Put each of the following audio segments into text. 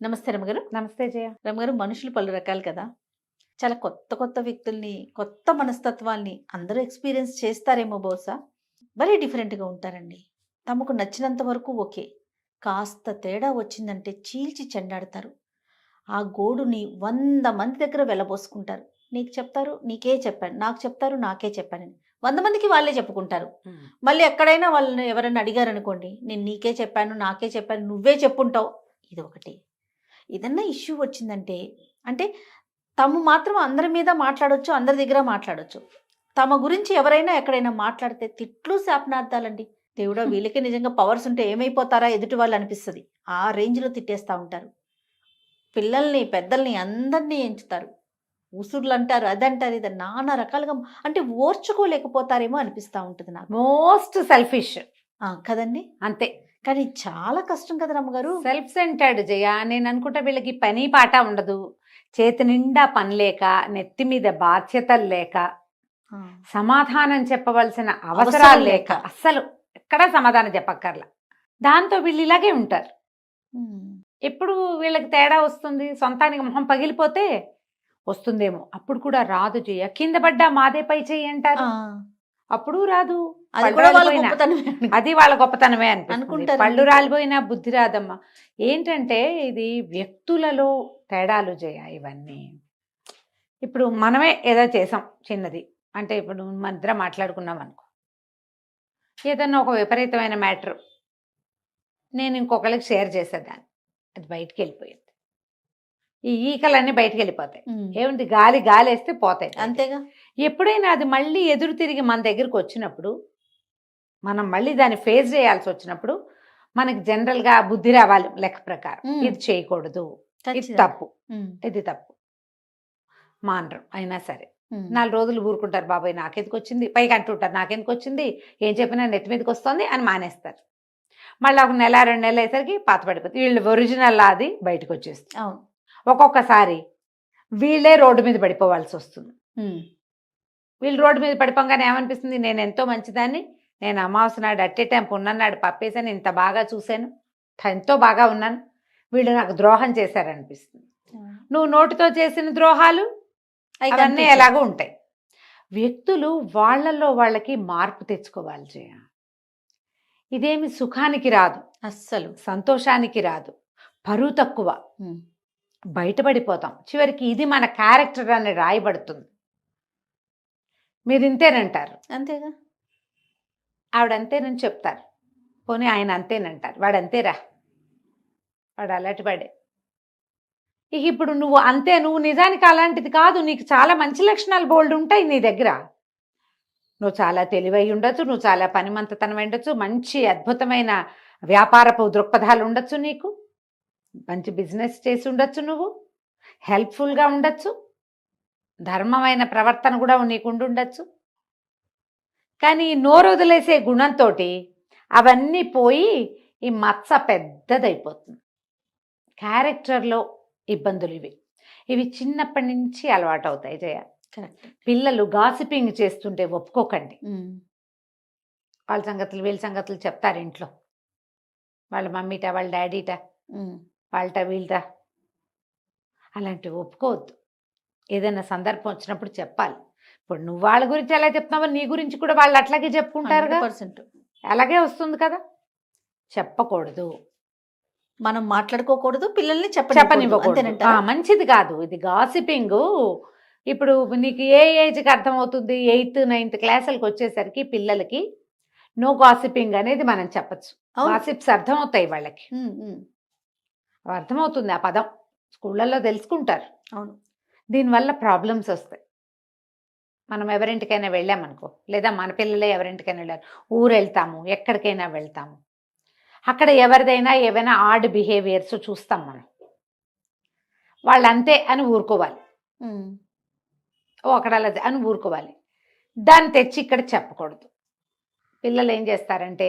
నమస్తే రమగారు. నమస్తే జయ. రమగారు, మనుషులు పలు రకాలు కదా! చాలా కొత్త కొత్త వ్యక్తుల్ని, కొత్త మనస్తత్వాల్ని అందరూ ఎక్స్‌పీరియన్స్ చేస్తారేమో బహుశా. భలే డిఫరెంట్‌గా ఉంటారండి. తమకు నచ్చినంత వరకు ఓకే. కాస్త తేడా వచ్చిందంటే చీల్చి చెండాడతారు. ఆ గోడుని 100 మంది దగ్గర వెళ్లబోసుకుంటారు. నీకు చెప్తారు, నీకే చెప్పాను. నాకు చెప్తారు, నాకే చెప్పానని. 100 మందికి వాళ్ళే చెప్పుకుంటారు. మళ్ళీ ఎక్కడైనా వాళ్ళని ఎవరైనా అడిగారనుకోండి, నేను నీకే చెప్పాను, నాకే చెప్పాను, నువ్వే చెప్పుంటావు. ఇదొకటి. ఏదన్నా ఇష్యూ వచ్చిందంటే అంటే తము మాత్రం అందరి మీద మాట్లాడొచ్చు, అందరి దగ్గర మాట్లాడొచ్చు. తమ గురించి ఎవరైనా ఎక్కడైనా మాట్లాడితే తిట్లు, శాపనార్థాలండి. దేవుడా! వీళ్ళకి నిజంగా పవర్స్ ఉంటే ఏమైపోతారా ఎదుటి వాళ్ళు అనిపిస్తది. ఆ రేంజ్‌లో తిట్టేస్తా ఉంటారు. పిల్లల్ని, పెద్దల్ని అందరిని ఎంచుతారు. ఉసుర్లంటారు, అదంటారు, ఇది నానా రకాలుగా అంటే ఓర్చుకోలేకపోతారేమో అనిపిస్తా ఉంటది నాకు. Most selfish. కదండీ! అంతే. కానీ చాలా కష్టం కదా రమ్మగారు. సెల్ఫ్ సెంటర్డ్ జయ. నేను అనుకుంటా వీళ్ళకి పని పాట ఉండదు. చేతి నిండా పని లేక, నెత్తి మీద బాధ్యతలు లేక, ఆ! సమాధానం చెప్పవలసిన అవసరాలు లేక, అస్సలు ఎక్కడా సమాధానం చెప్పక్కర్లా. దాంతో వీళ్ళు ఇలాగే ఉంటారు. ఎప్పుడు వీళ్ళకి తేడా వస్తుంది? సొంతానికి మొహం పగిలిపోతే వస్తుందేమో. అప్పుడు కూడా రాదు జయ. కింద పడ్డా మాదే పై చెయ్యి అంటారు. అప్పుడు రాదు. అది కూడా వాళ్ళ గొప్పతనమే. అది వాళ్ళ గొప్పతనమే అనిపిస్తుంది. అనుకుంటారు. పళ్ళు రాలిపోయినా బుద్ధి రాదమ్మా. ఏంటంటే ఇది వ్యక్తులలో తేడాలు జయ ఇవన్నీ. ఇప్పుడు మనమే ఏదో చేసాం చిన్నది. అంటే ఇప్పుడు మన ఇద్దరం మాట్లాడుకున్నాం అనుకో. ఏదన్నా ఒక విపరీతమైన మ్యాటర్ నేను ఇంకొకరికి షేర్ చేసేదాన్ని. అది బయటికి వెళ్ళిపోయింది. ఈ ఈకలన్నీ బయటికి వెళ్ళిపోతాయి. ఏముంది, గాలి వేస్తే పోతాయి. అంతేగా. ఎప్పుడైనా అది మళ్ళీ ఎదురు తిరిగి మన దగ్గరికి వచ్చినప్పుడు, మనం మళ్ళీ దాన్ని ఫేస్ చేయాల్సి వచ్చినప్పుడు మనకి జనరల్గా బుద్ధి రావాలి లెక్క ప్రకారం. ఇది చేయకూడదు, ఇది తప్పు, ఇది తప్పు. మానరు అయినా సరే 4 రోజులు ఊరుకుంటారు. బాబాయ్ నాకెందుకు వచ్చింది, పైకి అంటుంటారు నాకెందుకు వచ్చింది, ఏం చెప్పినా నెత్తి మీదకి వస్తుంది అని మానేస్తారు. మళ్ళీ ఒక నెల 2 నెలలు అయ్యేసరికి పాత పడిపోతుంది. వీళ్ళు ఒరిజినల్ అది బయటకు వచ్చేస్తుంది. ఒక్కొక్కసారి వీళ్ళే రోడ్డు మీద పడిపోవాల్సి వస్తుంది. వీళ్ళు రోడ్డు మీద పడిపోగానే ఏమనిపిస్తుంది, నేను ఎంతో మంచిదాన్ని, నేను అమావాస్య నాడు అట్టే టైం పున్నన్నాడు పప్పేసాను, ఇంత బాగా చూశాను, ఎంతో బాగా ఉన్నాను, వీళ్ళు నాకు ద్రోహం చేశారనిపిస్తుంది. నువ్వు నోటితో చేసిన ద్రోహాలు అవన్నీ ఎలాగో ఉంటాయి. వ్యక్తులు వాళ్ళల్లో వాళ్ళకి మార్పు తెచ్చుకోవాలి జయ. ఇదేమి సుఖానికి రాదు, అస్సలు సంతోషానికి రాదు, పరువు తక్కువ, బయటపడిపోతాం. చివరికి ఇది మన క్యారెక్టర్ అని రాయబడుతుంది. మీరు ఇంతేనంటారు, అంతేగా. ఆవిడ అంతేనని చెప్తారు, పోనీ ఆయన అంతేనంటారు, వాడు అంతేరా, వాడు అలాంటి వాడే. ఇక ఇప్పుడు నువ్వు అంతే, నువ్వు నిజానికి అలాంటిది కాదు, నీకు చాలా మంచి లక్షణాలు బోల్డ్ ఉంటాయి నీ దగ్గర. నువ్వు చాలా తెలివై ఉండొచ్చు, నువ్వు చాలా పనిమంతతనం ఉండొచ్చు, మంచి అద్భుతమైన వ్యాపారపు దృక్పథాలు ఉండొచ్చు, నీకు మంచి బిజినెస్ చేసి ఉండొచ్చు, నువ్వు హెల్ప్ఫుల్గా ఉండొచ్చు, ధర్మమైన ప్రవర్తన కూడా నీకు ఉండొచ్చు. కానీ నోరు వదిలేసే గుణంతో అవన్నీ పోయి ఈ మచ్చ పెద్దదైపోతుంది. క్యారెక్టర్లో ఇబ్బందులు ఇవి చిన్నప్పటి నుంచి అలవాటు అవుతాయి జయ. పిల్లలు గాసిపింగ్ చేస్తుంటే ఒప్పుకోకండి. వాళ్ళ సంగతులు వీళ్ళ సంగతులు చెప్తారు ఇంట్లో, వాళ్ళ మమ్మీట, వాళ్ళ డాడీట, వాళ్ళట వీళ్ళట, అలాంటివి ఒప్పుకోవద్దు. ఏదైనా సందర్భం వచ్చినప్పుడు చెప్పాలి. ఇప్పుడు నువ్వు వాళ్ళ గురించి ఎలా చెప్తున్నావో నీ గురించి కూడా వాళ్ళు అట్లాగే చెప్పుకుంటారు. అలాగే వస్తుంది కదా. చెప్పకూడదు, మనం మాట్లాడుకోకూడదు, పిల్లల్ని చెప్పనివ్వకూడదు. మంచిది కాదు ఇది గాసిపింగ్. ఇప్పుడు నీకు ఏ ఏజ్కి అర్థమవుతుంది, 8th 9th క్లాసులకు వచ్చేసరికి పిల్లలకి నో గాసిపింగ్ అనేది మనం చెప్పచ్చు. గాసిప్స్ అర్థమవుతాయి వాళ్ళకి, అర్థమవుతుంది ఆ పదం, స్కూళ్ళల్లో తెలుసుకుంటారు. అవును, దీనివల్ల ప్రాబ్లమ్స్ వస్తాయి. మనం ఎవరింటికైనా వెళ్ళామనుకో, లేదా మన పిల్లలే ఎవరింటికైనా వెళ్ళారు, ఊరు వెళ్తాము, ఎక్కడికైనా వెళ్తాము, అక్కడ ఎవరిదైనా ఏవైనా ఆడ్ బిహేవియర్స్ చూస్తాం మనం, వాళ్ళు అంతే అని ఊరుకోవాలి. అక్కడ అలా అని ఊరుకోవాలి. దాన్ని తెచ్చి ఇక్కడ చెప్పకూడదు. పిల్లలు ఏం చేస్తారంటే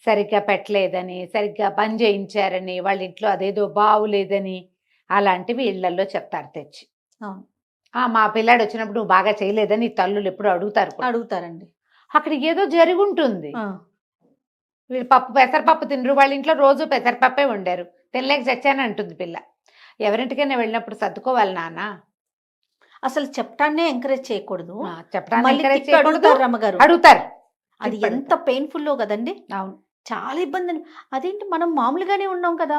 సరిగ్గా పెట్టలేదని, సరిగ్గా పని చేయించారని, వాళ్ళ ఇంట్లో అదేదో బాగులేదని అలాంటివి ఇళ్లలో చెప్తారు తెచ్చి. మా పిల్లాడు వచ్చినప్పుడు నువ్వు బాగా చేయలేదని తల్లులు ఎప్పుడు అడుగుతారండి. అక్కడ ఏదో జరిగి ఉంటుంది. వీళ్ళు పెసరపప్పు తినరు, వాళ్ళ ఇంట్లో రోజు పెసరపప్పే వండారు, తినలేక చచ్చాను అంటుంది పిల్ల. ఎవరింటికైనా వెళ్ళినప్పుడు సర్దుకోవాలి నాన్న. అసలు చెప్పడాన్నే ఎంకరేజ్ చేయకూడదు. చెప్పడానికి మళ్ళీ encourage తిప్పి చేయకూడదు. అడుగుతారు రమ్మగారు. అడుగుతారు. అది తిప్పి ఎంత పెయిన్ఫుల్లో కదండి. అవును. చాలా ఇబ్బంది. అదేంటి మనం మామూలుగానే ఉన్నాం కదా.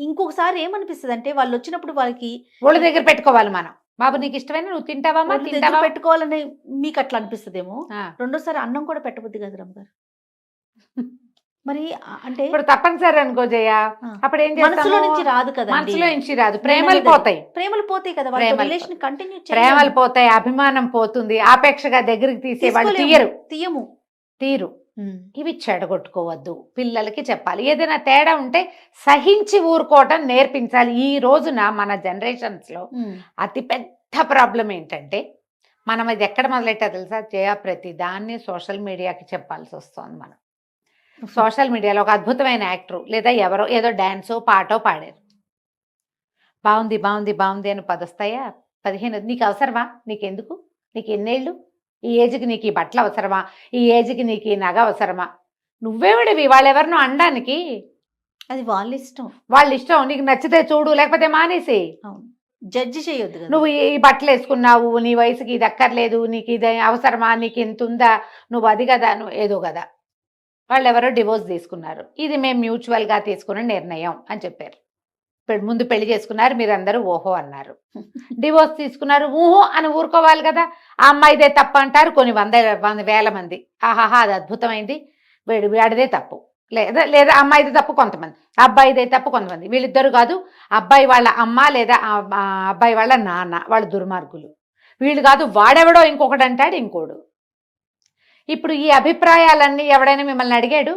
ఇంకొకసారి ఏమనిపిస్తుంది అంటే వాళ్ళు వచ్చినప్పుడు వాళ్ళకి ఒళ్ళ దగ్గర పెట్టుకోవాలి మనం. బాబు నీకు ఇష్టమైన నువ్వు తింటావమ్మా, ఒళ్ళు దగ్గర తింటావా? పెట్టుకోవాలని మీకు అట్లా అనిపిస్తుందేమో. ఆ. రెండోసారి అన్నం కూడా పెట్టబుద్ది కదా రమ్మగారు. మరి అంటే ఇప్పుడు తప్పనిసరి అనుకో జయ, ఆ, అప్పుడు ఏం మనసులో నుంచి చేస్తాము? రాదు కదండి. మనసులో నుంచి రాదు, నేను ప్రేమలు అనేది పోతాయి. ప్రేమలు పోతాయి కదా. ప్రేమలు రిలేషన్ కంటిన్యూ ప్రేమలు పోతాయి, అభిమానం పోతుంది, ఆపేక్షగా దగ్గరికి తీసే వాళ్ళు తీయము. తీరు. ఇవి చెడగొట్టుకోవద్దు. పిల్లలకి చెప్పాలి. ఏదైనా తేడా ఉంటే సహించి ఊరుకోవటం నేర్పించాలి. ఈ రోజున మన జనరేషన్స్ లో అతి పెద్ద ప్రాబ్లం ఏంటంటే, మనం ఇది ఎక్కడ మొదలెట్టా తెలుసా జయ? ప్రతి దాన్ని సోషల్ మీడియాకి చెప్పాల్సి వస్తుంది. మనం సోషల్ మీడియాలో ఒక అద్భుతమైన యాక్టరు లేదా ఎవరో ఏదో డాన్సో పాటో పాడారు, బాగుంది బాగుంది బాగుంది అని 10 వస్తాయా? 15. నీకు అవసరమా? నీకెందుకు? నీకు ఎన్నేళ్ళు? ఈ ఏజ్కి నీకు ఈ బట్టలు అవసరమా? ఈ ఏజ్కి నీకు ఈ నగ అవసరమా? నువ్వేవిడివి వాళ్ళెవరినో అనడానికి? అది వాళ్ళ ఇష్టం. వాళ్ళ ఇష్టం. నీకు నచ్చితే చూడు, లేకపోతే మానేసి. జడ్జి చేయొద్దు. నువ్వు ఈ బట్టలు వేసుకున్నావు, నీ వయసుకి ఇది అక్కర్లేదు, నీకు ఇది అవసరమా, నీకు ఇంత ఉందా, నువ్వు అది కదా, నువ్వు ఏదో కదా. వాళ్ళు ఎవరో డివోర్స్ తీసుకున్నారు, ఇది మేము మ్యూచువల్గా తీసుకున్న నిర్ణయం అని చెప్పారు. ముందు పెళ్లి చేసుకున్నారు, మీరందరూ ఓహో అన్నారు. డివోర్స్ తీసుకున్నారు, ఊహో అని ఊరుకోవాలి కదా. ఆ అమ్మాయిదే తప్పు అంటారు కొన్ని వేల మంది. ఆహాహా అది అద్భుతమైంది, వాడిదే తప్పు, లేదా అమ్మాయిదే తప్పు కొంతమంది, అబ్బాయిదే తప్పు కొంతమంది. వీళ్ళిద్దరు కాదు, అబ్బాయి వాళ్ళ అమ్మ లేదా అబ్బాయి వాళ్ళ నాన్న వాళ్ళు దుర్మార్గులు, వీళ్ళు కాదు వాడెవడో ఇంకొకటి అంటాడు ఇంకోడు. ఇప్పుడు ఈ అభిప్రాయాలన్నీ ఎవడైనా మిమ్మల్ని అడిగాడు?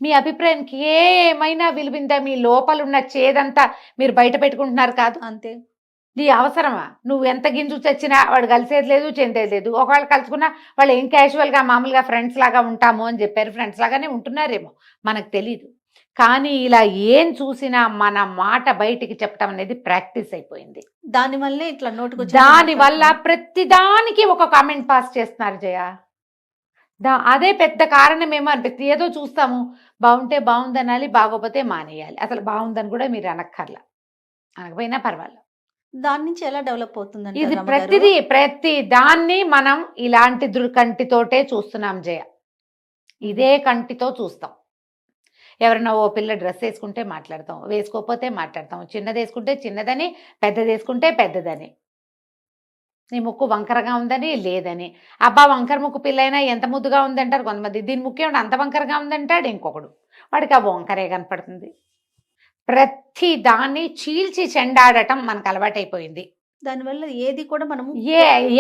మీ అభిప్రాయానికి ఏమైనా విలువిందా? మీ లోపలున్న చేదంతా మీరు బయట పెట్టుకుంటున్నారు కాదు. అంతే. నీ అవసరమా? నువ్వు ఎంత గింజు చచ్చినా వాడు కలిసేది లేదు, చెందేది లేదు. ఒకవేళ కలుసుకున్నా వాళ్ళు ఏం క్యాజువల్గా మామూలుగా ఫ్రెండ్స్ లాగా ఉంటాము అని చెప్పారు. ఫ్రెండ్స్ లాగానే ఉంటున్నారేమో, మనకు తెలీదు. కానీ ఇలా ఏం చూసినా మన మాట బయటికి చెప్పడం అనేది ప్రాక్టీస్ అయిపోయింది. దానివల్లే ఇట్లా నోటుకు దానివల్ల ప్రతిదానికి ఒక కామెంట్ పాస్ చేస్తున్నారు జయ. అదే పెద్ద కారణమేమో అనిపిస్తుంది. ఏదో చూస్తాము, బాగుంటే బాగుంది అనాలి, బాగోపోతే మానేయాలి. అసలు బాగుందని కూడా మీరు అనక్కర్లా, అనకపోయినా పర్వాలేదు. దాని నుంచి ఎలా డెవలప్ అవుతుందండి? ఇది ప్రతి దాన్ని మనం ఇలాంటి కంటితోటే చూస్తున్నాం జయ. ఇదే కంటితో చూస్తాం. ఎవరైనా ఓ పిల్ల డ్రెస్ వేసుకుంటే మాట్లాడతాం, వేసుకోకపోతే మాట్లాడతాం. చిన్నది వేసుకుంటే చిన్నదని, పెద్దది వేసుకుంటే పెద్దదని. నీ ముక్కు వంకరగా ఉందని, లేదని. అబ్బా వంకర ముక్కు పిల్లైనా ఎంత ముద్దుగా ఉందంటారు కొంతమంది. దీని ముక్కు ఏమిటి అంత వంకరగా ఉందంటాడు ఇంకొకడు. వాడికి ఆ వంకరే కనపడుతుంది. ప్రతి దాన్ని చీల్చి చెండాడటం మనకు అలవాటైపోయింది. దానివల్ల ఏది కూడా మనం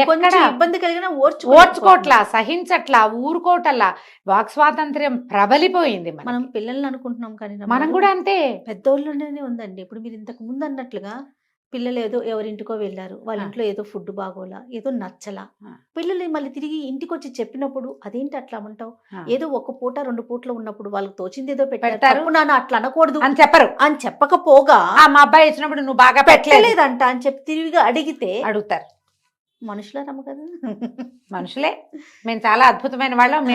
ఎక్కడ ఇబ్బంది కలిగినా ఓర్చుకోవట్లా, సహించట్లా, ఊరుకోవటల్లా. వాక్ స్వాతంత్ర్యం ప్రబలిపోయింది. మనం పిల్లల్ని అనుకుంటున్నాం కానీ మనం కూడా అంతే. పెద్దోళ్ళనే ఉందండి. ఇప్పుడు మీరు ఇంతకు ముందు అన్నట్లుగా పిల్లలు ఏదో ఎవరింటికో వెళ్ళారు, వాళ్ళ ఇంట్లో ఏదో ఫుడ్ బాగోలా, ఏదో నచ్చలా, పిల్లలు మళ్ళీ తిరిగి ఇంటికి వచ్చి చెప్పినప్పుడు అదేంటి అట్లా అంటావు, ఏదో ఒక పూట 2 పూటలు ఉన్నప్పుడు వాళ్ళకి తోచింది ఏదో పెట్టారు, నాన్న అట్లా అనకూడదు అని చెప్పరు. అని చెప్పకపోగా మా అబ్బాయి వచ్చినప్పుడు నువ్వు బాగా పెట్టలేదంట అని చెప్పి తిరిగి అడిగితే అడుగుతారు. మనుషులరమ్మ కదా. మనుషులే. మేము చాలా అద్భుతమైన వాళ్ళం.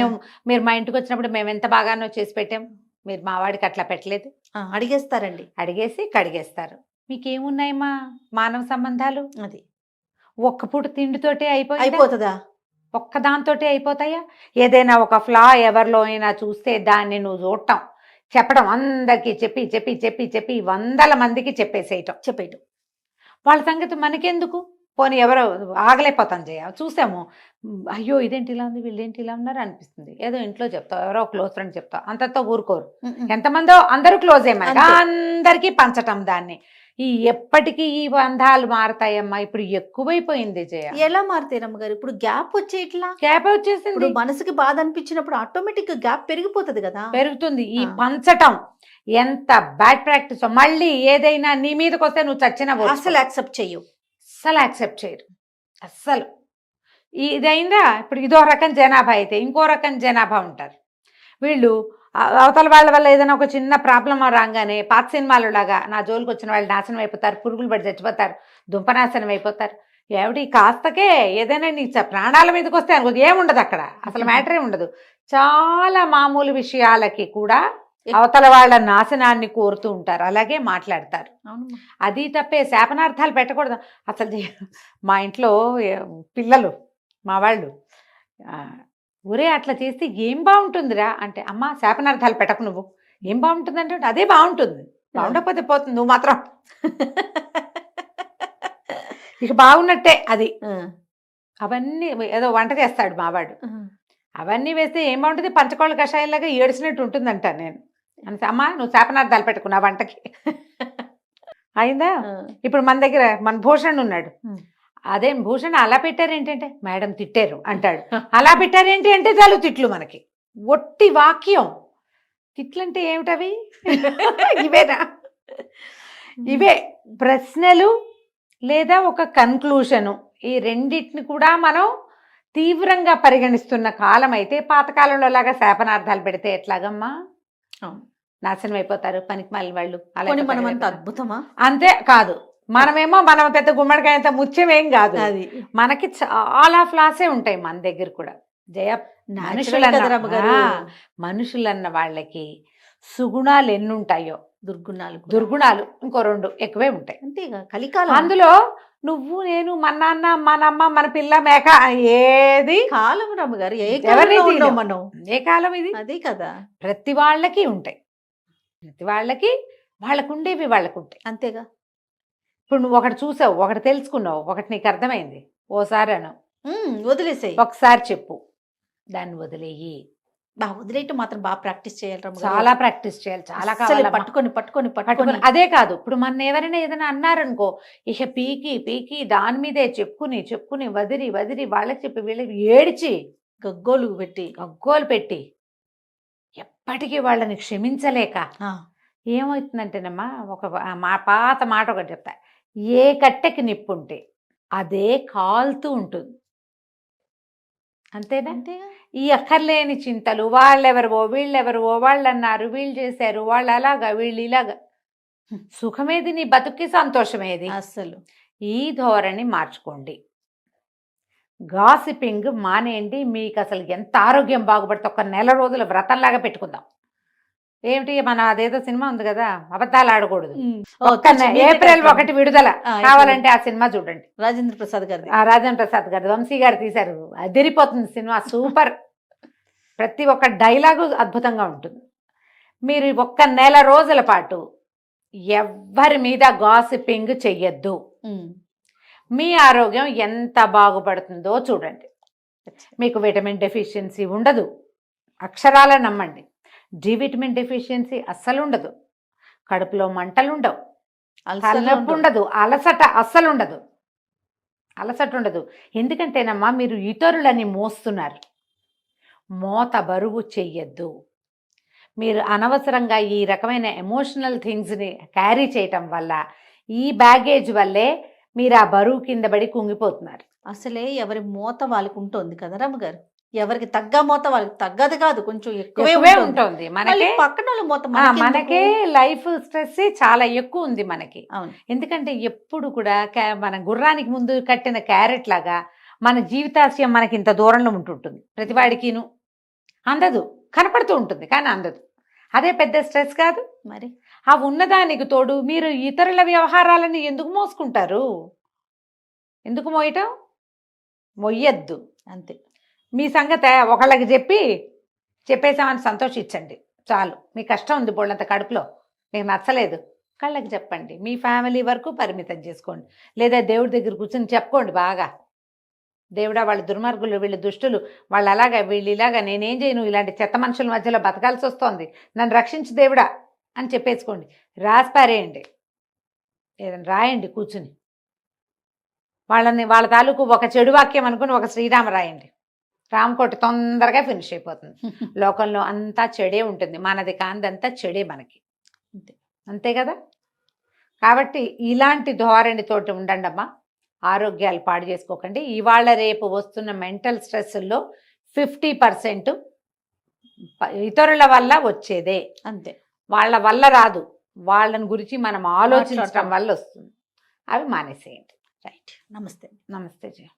మీరు మా ఇంటికి వచ్చినప్పుడు మేము ఎంత బాగానో చేసి పెట్టాం, మీరు మా వాడికి అట్లా పెట్టలేదు. అడిగేస్తారండి, అడిగేసి కడిగేస్తారు. మీకేమున్నాయమ్మా మానవ సంబంధాలు? అది ఒక్క పూట తిండితోటే అయిపోతుందా? ఒక్క దాంతోటే అయిపోతాయా? ఏదైనా ఒక ఫ్లా ఎవరిలో అయినా చూస్తే దాన్ని నువ్వు చూడటం, చెప్పడం, అందరికీ చెప్పి చెప్పి చెప్పి చెప్పి 100 మందికి చెప్పేయటం. వాళ్ళ సంగతి మనకెందుకు? పోనీ ఎవరో ఆగలేకపోతాను జయ. చూసాము, అయ్యో ఇదేంటి ఇలా ఉంది, వీళ్ళేంటి ఇలా ఉన్నారు అనిపిస్తుంది. ఏదో ఇంట్లో చెప్తావు, ఎవరో క్లోజ్ ఫ్రెండ్ చెప్తావు, అంతతో ఊరుకోరు. ఎంతమందో అందరూ క్లోజ్ అయ్యారు, అందరికీ పంచటం దాన్ని. ఎప్పటికీ ఈ బంధాలు మారతాయమ్మా? ఇప్పుడు ఎక్కువైపోయింది జయ. ఎలా మారుతాయి రమ్మగారు? ఇప్పుడు గ్యాప్ వచ్చేసింది. మనసుకి బాధ అనిపించినప్పుడు ఆటోమేటిక్ గ్యాప్ పెరిగిపోతుంది కదా. పెరుగుతుంది. ఈ పంచటం ఎంత బ్యాడ్ ప్రాక్టీస్. మళ్ళీ ఏదైనా నీ మీదకి వస్తే నువ్వు చచ్చిన అసలు యాక్సెప్ట్ చేయరు. అస్సలు. ఇదైందా? ఇప్పుడు ఇదో రకం జనాభా అయితే ఇంకో రకం జనాభా ఉంటారు. వీళ్ళు అవతల వాళ్ళ వల్ల ఏదైనా ఒక చిన్న ప్రాబ్లం రాగానే పాత సినిమాలు లాగా నా జోలికి వచ్చిన వాళ్ళు నాశనం అయిపోతారు, పురుగులు పడి చచ్చిపోతారు, దుంపనాశనం అయిపోతారు. ఏమిటి కాస్తకే ఏదైనా నీ ప్రాణాల మీదకి వస్తే అనుకోదు, ఏముండదు అక్కడ, అసలు మ్యాటరే ఉండదు. చాలా మామూలు విషయాలకి కూడా అవతల వాళ్ళ నాశనాన్ని కోరుతూ ఉంటారు, అలాగే మాట్లాడతారు. అవునమ్మా. అది తప్పే, శాపనార్థాలు పెట్టకూడదు అసలు. మా ఇంట్లో పిల్లలు మా వాళ్ళు ఒరే అట్లా చేస్తే ఏం బాగుంటుందిరా అంటే, అమ్మ శాపనార్థాలు పెట్టకు, నువ్వు ఏం బాగుంటుంది అంటే అదే బాగుంటుంది, బాగుండకపోతే పోతుంది, నువ్వు మాత్రం ఇక బాగున్నట్టే అది. అవన్నీ ఏదో వంట చేస్తాడు మావాడు, అవన్నీ వేస్తే ఏం బాగుంటుంది, పంచకోళ్ళ కషాయంలాగా ఏడిసినట్టు ఉంటుందంట. నేను అంటే, అమ్మ నువ్వు శాపనార్థాలు పెట్టుకున్నా వంటకి అయిందా. ఇప్పుడు మన దగ్గర మన భూషణ్ ఉన్నాడు, అదే భూషణ్ అలా పెట్టారు ఏంటంటే మేడం తిట్టారు అంటాడు, అలా పెట్టారు ఏంటి అంటే చాలు తిట్లు. మనకి ఒట్టి వాక్యం తిట్లంటే ఏమిటవి ఇవేనా? ఇవే ప్రశ్నలు లేదా ఒక కన్క్లూషను, ఈ రెండింటిని కూడా మనం తీవ్రంగా పరిగణిస్తున్న కాలం అయితే, పాతకాలంలో లాగా శాపనార్థాలు పెడితే ఎట్లాగమ్మా, నాశనం అయిపోతారు పనికి మాలిన వాళ్ళు. అలాగే మనం అంత అద్భుతమా? అంతే కాదు, మనమేమో మనం పెద్ద గుమ్మడికాయంత ముత్యమేం కాదు, అది మనకి చాలా ఫ్లాసే ఉంటాయి మన దగ్గర కూడా. జయ మనుషులన్న వాళ్ళకి సుగుణాలు ఎన్ని ఉంటాయో దుర్గుణాలు ఇంకో 2 ఎక్కువే ఉంటాయి. అంతేగా కలికాలం. అందులో నువ్వు నేను మన నాన్న మన అమ్మ మన పిల్ల మేక ఏది కాలం రమ్మగారు, మనం ఏ కాలం ఇది? అదే కదా, ప్రతి వాళ్ళకి ఉంటాయి, ప్రతి వాళ్ళకి వాళ్ళకు ఉండేవి వాళ్ళకు ఉంటాయి. అంతేగా. ఇప్పుడు నువ్వు ఒకటి చూసావు, ఒకటి తెలుసుకున్నావు, ఒకటి నీకు అర్థమైంది, ఓసారి అను వదిలేసాయి, ఒకసారి చెప్పు, దాన్ని వదిలేయి. వదిలేయటం మాత్రం బాగా ప్రాక్టీస్ చేయాలి, చాలా ప్రాక్టీస్ చేయాలి, చాలా కావాలి, పట్టుకొని. అదే కాదు, ఇప్పుడు మన ఎవరైనా ఏదైనా అన్నారనుకో, ఇక పీకి దాని మీదే చెప్పుకుని వదిరి వాళ్ళకి చెప్పి వీళ్ళకి ఏడిచి గగ్గోలు పెట్టి ఎప్పటికీ వాళ్ళని క్షమించలేక ఏమవుతుందంటేనమ్మా, ఒక పాత మాట ఒకటి చెప్తా, ఏ కట్టెకి నిప్పుంటే అదే కాలుతూ ఉంటుంది. అంతేనా? ఈ అక్కర్లేని చింతలు, వాళ్ళెవరవో వీళ్ళెవరవో, వాళ్ళు అన్నారు వీళ్ళు చేశారు, వాళ్ళు అలాగా వీళ్ళు ఇలాగా, సుఖమేది నీ బతుక్కి, సంతోషమేది అస్సలు. ఈ ధోరణి మార్చుకోండి, గాసిపింగ్ మానేయండి. మీకు అసలు ఎంత ఆరోగ్యం బాగుపడితే ఒక నెల రోజుల వ్రతంలాగా పెట్టుకుందాం. ఏమిటి, మన అదేదో సినిమా ఉంది కదా, అబద్ధాలు ఆడకూడదు, ఏప్రిల్ 1 విడుదల, కావాలంటే ఆ సినిమా చూడండి. రాజేంద్ర ప్రసాద్ గారి వంశీ గారు తీశారు, అదిరిపోతుంది సినిమా, సూపర్. ప్రతి ఒక్క డైలాగు అద్భుతంగా ఉంటుంది. మీరు 1 నెల రోజుల పాటు ఎవ్వరి మీద గాసిపింగ్ చెయ్యొద్దు, మీ ఆరోగ్యం ఎంత బాగుపడుతుందో చూడండి. మీకు విటమిన్ డెఫిషియన్సీ ఉండదు, అక్షరాల నమ్మండి. డి విటమిన్ డెఫిషియన్సీ అస్సలు ఉండదు, కడుపులో మంటలు ఉండవు, తలనొప్పి ఉండదు, అలసట అస్సలు ఉండదు, అలసట ఉండదు. ఎందుకంటేనమ్మా మీరు ఇతరులని మోస్తున్నారు, మోత బరువు చెయ్యొద్దు. మీరు అనవసరంగా ఈ రకమైన ఎమోషనల్ థింగ్స్ని క్యారీ చేయటం వల్ల, ఈ బ్యాగేజ్ వల్లే మీరు ఆ బరువు కింద పడి కుంగిపోతున్నారు. అసలే ఎవరి మోత వాళ్ళకు ఉంటుంది కదా రమ్మగారు, ఎవరికి తగ్గ మోత వాళ్ళకి తగ్గదు కాదు, కొంచెం ఎక్కువే ఉంటుంది. మనకి పక్కన మోత మనకే లైఫ్ స్ట్రెస్ చాలా ఎక్కువ ఉంది మనకి. అవును, ఎందుకంటే ఎప్పుడు కూడా మన గుర్రానికి ముందు కట్టిన క్యారెట్ లాగా మన జీవితాశయం మనకి ఇంత దూరంలో ఉంటుంటుంది. ప్రతివాడికిను అందదు, కనపడుతూ ఉంటుంది కానీ అందదు. అదే పెద్ద స్ట్రెస్ కాదు మరి. ఆ ఉన్నదానికి తోడు మీరు ఇతరుల వ్యవహారాలని ఎందుకు మోసుకుంటారు? ఎందుకు మోయటం? మొయ్యద్దు అంతే. మీ సంగతి ఒకళ్ళకి చెప్పేసామని సంతోషించండి చాలు. మీ కష్టం ఉంది బోళ్ళంత కడుపులో, మీకు నచ్చలేదు, కళ్ళకి చెప్పండి. మీ ఫ్యామిలీ వరకు పరిమితం చేసుకోండి, లేదా దేవుడి దగ్గర కూర్చొని చెప్పుకోండి బాగా, దేవుడా వాళ్ళు దుర్మార్గులు, వీళ్ళు దుష్టులు, వాళ్ళు అలాగా వీళ్ళు ఇలాగా, నేనేం చేయను, ఇలాంటి చెత్త మనుషుల మధ్యలో బతకాల్సి వస్తోంది, నన్ను రక్షించు దేవుడా అని చెప్పేసుకోండి. రాసిపారేయండి, ఏదైనా రాయండి కూర్చుని, వాళ్ళ తాలూకు ఒక చెడు వాక్యం అనుకుని ఒక శ్రీరామ రాయండి, రామకోటి తొందరగా ఫినిష్ అయిపోతుంది. లోకంలో అంతా చెడే ఉంటుంది, మనది కాందంతా చెడే మనకి, అంతే కదా. కాబట్టి ఇలాంటి ధోరణితోటి ఉండండి అమ్మా, ఆరోగ్యాలు పాడు చేసుకోకండి. ఇవాళ రేపు వస్తున్న మెంటల్ స్ట్రెస్లో 50% ఇతరుల వల్ల వచ్చేదే, అంతే. వాళ్ళ వల్ల రాదు, వాళ్ళని గురించి మనం ఆలోచించడం వల్ల వస్తుంది. అవి మానేసేయండి. రైట్. నమస్తే. నమస్తే జయ.